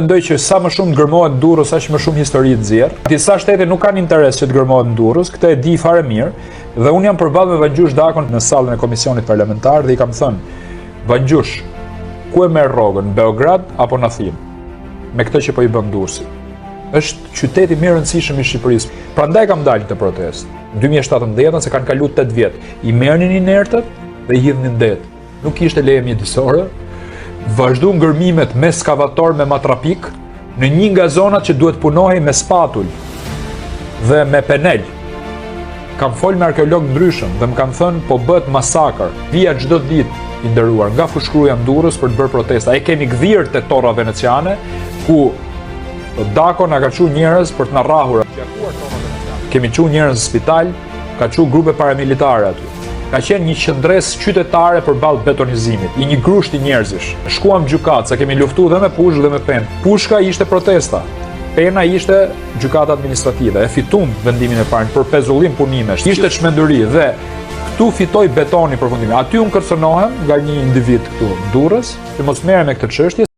Mendoj që sa më shumë gërmohet në Durrës, aq më shumë histori të nxjerr. Disa shtete nuk kanë interes që të gërmohet në Durrës, këtë e di fare mirë, dhe unë jam përballë me Vangjush Dakon në sallën e komisionit parlamentar dhe i kam thënë, Vangjush, ku e merr rrogën, në Beograd apo në Athinë? Me këtë që po i bën Durrësi. Është qyteti më i rëndësishëm i Shqipërisë. Prandaj kam dalë të protestë. Në 2017 se kanë kaluar 8 vjet. I merrnin inertët dhe i hidhnin në det. Nuk ishte leje mjedisore. Vazhdu ngërmimet me skavator me matrapik në një nga zonat që duhet punohej me spatull dhe me penel. Kam folë me arkeolog ndryshëm dhe më kanë thënë po bëhet masakër. Vija çdo ditë i nderuar nga fushkruja në Durrës për të bërë protesta. E kemi gdhirë te torra veneciane ku Dako na ka çu njerëz për të na rrahur. Kemi çu njerëz në spital, ka çu grupe paramilitare aty. Ka qenë një qendresë qytetare përballë betonizimit, i një grushti njerëzish. Shkuam gjykatë, sa kemi luftuar dhe me pushkë dhe me penë. Pushka ishte protesta. Pena ishte gjykata administrative. E fitum vendimin e parë për pezullim punimesh. Ishte çmenduri dhe këtu fitoi betoni përfundimi. Aty unë kërcënohem nga një individ këtu në Durrës, që mos merrem me këtë çështje.